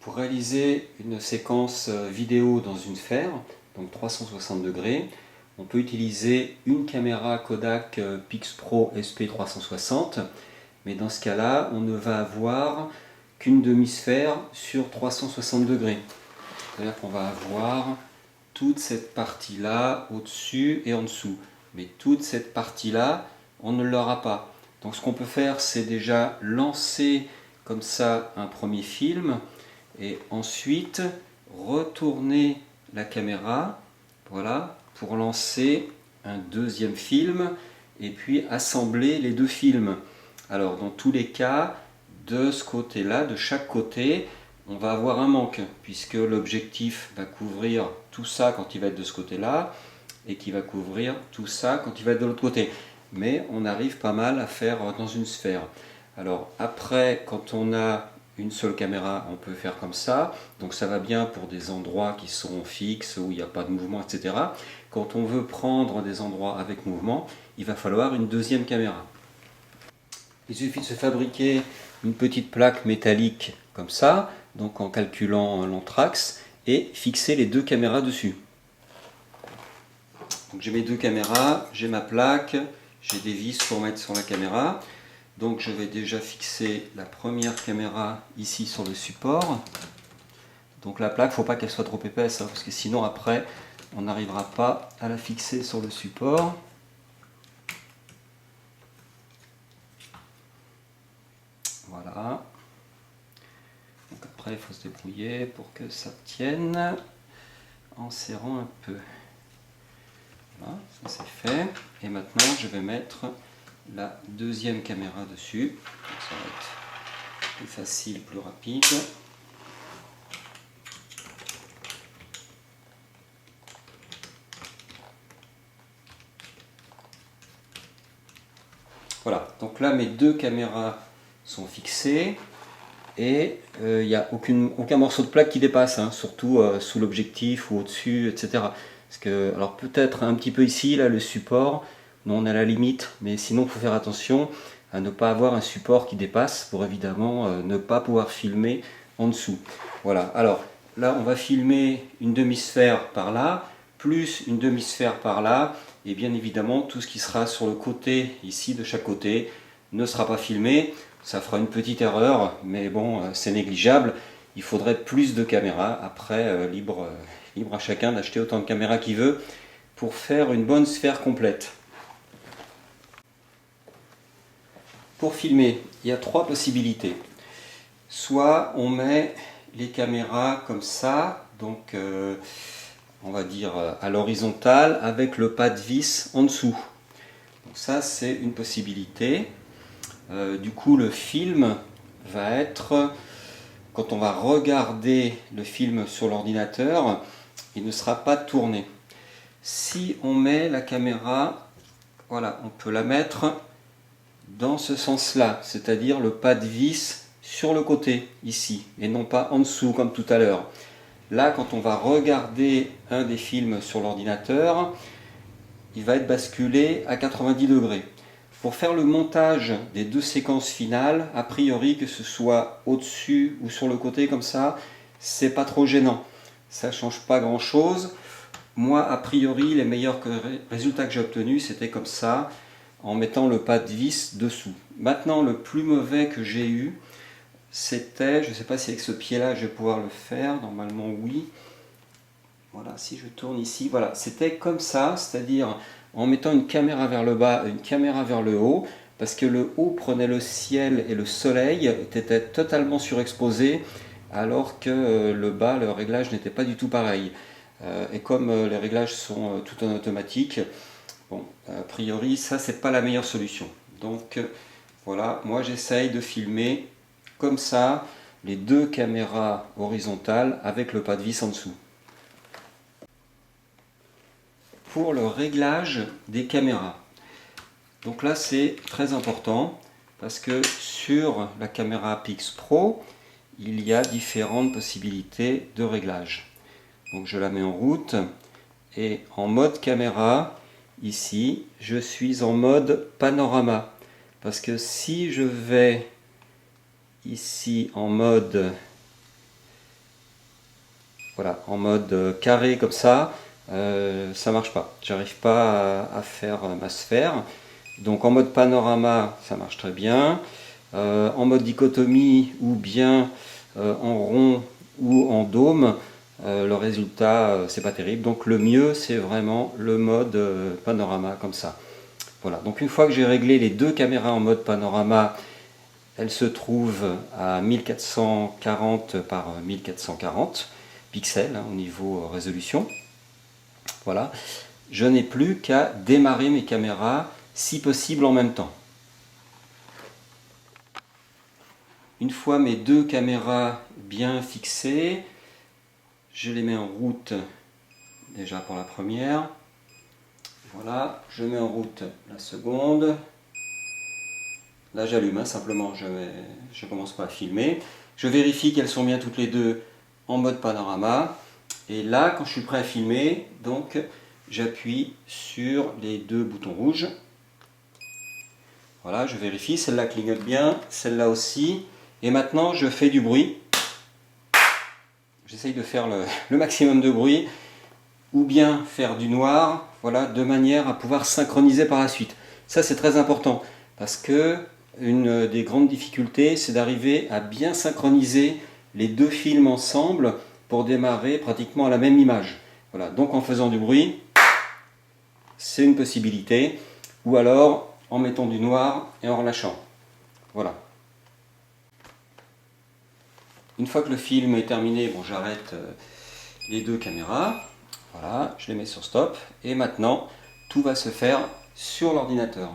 Pour réaliser une séquence vidéo dans une sphère, donc 360 degrés, on peut utiliser une caméra Kodak PixPro SP360, mais dans ce cas-là, on ne va avoir qu'une demi-sphère sur 360 degrés. C'est-à-dire qu'on va avoir toute cette partie-là au-dessus et en dessous. Mais toute cette partie-là, on ne l'aura pas. Donc ce qu'on peut faire, c'est déjà lancer comme ça un premier film et ensuite retourner la caméra, voilà, pour lancer un deuxième film et puis assembler les deux films. Alors dans tous les cas, de ce côté-là, de chaque côté, on va avoir un manque puisque l'objectif va couvrir tout ça quand il va être de ce côté-là et qui va couvrir tout ça quand il va être de l'autre côté. Mais on arrive pas mal à faire dans une sphère. Alors après, quand on a une seule caméra, on peut faire comme ça. Donc ça va bien pour des endroits qui sont fixes, où il n'y a pas de mouvement, etc. Quand on veut prendre des endroits avec mouvement, il va falloir une deuxième caméra. Il suffit de se fabriquer une petite plaque métallique comme ça, donc en calculant l'anthrax, et fixer les deux caméras dessus. Donc j'ai mes deux caméras, j'ai ma plaque, j'ai des vis pour mettre sur la caméra. Donc je vais déjà fixer la première caméra ici sur le support. Donc la plaque, il ne faut pas qu'elle soit trop épaisse, parce que sinon après, on n'arrivera pas à la fixer sur le support. Voilà. Donc après, il faut se débrouiller pour que ça tienne en serrant un peu. Voilà, ça c'est fait. Et maintenant, je vais mettre la deuxième caméra dessus. Donc, ça va être plus facile, plus rapide. Voilà, donc là mes deux caméras sont fixées et il n'y a aucun morceau de plaque qui dépasse, hein, surtout sous l'objectif ou au-dessus, etc. Parce que, alors peut-être un petit peu ici, là le support, non, on est à la limite, mais sinon il faut faire attention à ne pas avoir un support qui dépasse pour évidemment ne pas pouvoir filmer en dessous. Voilà, alors là on va filmer une demi-sphère par là, plus une demi-sphère par là, et bien évidemment tout ce qui sera sur le côté ici de chaque côté ne sera pas filmé. Ça fera une petite erreur, mais bon, c'est négligeable. Il faudrait plus de caméras. Après, libre à chacun d'acheter autant de caméras qu'il veut pour faire une bonne sphère complète. Pour filmer, il y a trois possibilités. Soit on met les caméras comme ça, donc on va dire à l'horizontale, avec le pas de vis en dessous. Donc ça, c'est une possibilité. Du coup, le film va être, quand on va regarder le film sur l'ordinateur, il ne sera pas tourné. Si on met la caméra, voilà, on peut la mettre dans ce sens-là, c'est-à-dire le pas de vis sur le côté, ici, et non pas en dessous comme tout à l'heure. Là, quand on va regarder un des films sur l'ordinateur, il va être basculé à 90 degrés. Pour faire le montage des deux séquences finales, a priori que ce soit au-dessus ou sur le côté comme ça, c'est pas trop gênant. Ça ne change pas grand-chose. Moi, a priori, les meilleurs résultats que j'ai obtenus, c'était comme ça, en mettant le pas de vis dessous. Maintenant, le plus mauvais que j'ai eu, c'était, je ne sais pas si avec ce pied-là je vais pouvoir le faire, normalement oui. Voilà, si je tourne ici, voilà, c'était comme ça, c'est-à-dire en mettant une caméra vers le bas, une caméra vers le haut, parce que le haut prenait le ciel et le soleil était totalement surexposé, alors que le bas, le réglage n'était pas du tout pareil. Et comme les réglages sont tout en automatique, bon, a priori, ça, c'est pas la meilleure solution. Donc, voilà, moi j'essaye de filmer comme ça, les deux caméras horizontales avec le pas de vis en dessous. Pour le réglage des caméras. Donc là c'est très important parce que sur la caméra PixPro, il y a différentes possibilités de réglage. Donc je la mets en route et en mode caméra, ici, je suis en mode panorama. Parce que si je vais ici en mode voilà, en mode carré comme ça marche pas. J'arrive pas à faire ma sphère. Donc en mode panorama, ça marche très bien. En mode dichotomie ou bien en rond ou en dôme, le résultat c'est pas terrible. Donc le mieux c'est vraiment le mode panorama comme ça. Voilà, donc une fois que j'ai réglé les deux caméras en mode panorama, elles se trouvent à 1440 par 1440 pixels au niveau résolution. Voilà, je n'ai plus qu'à démarrer mes caméras si possible en même temps. Une fois mes deux caméras bien fixées, je les mets en route déjà pour la première. Voilà, je mets en route la seconde. Là j'allume, simplement je commence pas à filmer. Je vérifie qu'elles sont bien toutes les deux en mode panorama. Et là, quand je suis prêt à filmer, donc j'appuie sur les deux boutons rouges. Voilà, je vérifie, celle-là clignote bien, celle-là aussi. Et maintenant, je fais du bruit. J'essaye de faire le maximum de bruit, ou bien faire du noir, voilà, de manière à pouvoir synchroniser par la suite. Ça, c'est très important, parce que une des grandes difficultés, c'est d'arriver à bien synchroniser les deux films ensemble pour démarrer pratiquement à la même image. Voilà, donc en faisant du bruit, c'est une possibilité, ou alors en mettant du noir et en relâchant. Voilà. Une fois que le film est terminé, bon, j'arrête les deux caméras. Voilà, je les mets sur stop. Et maintenant, tout va se faire sur l'ordinateur.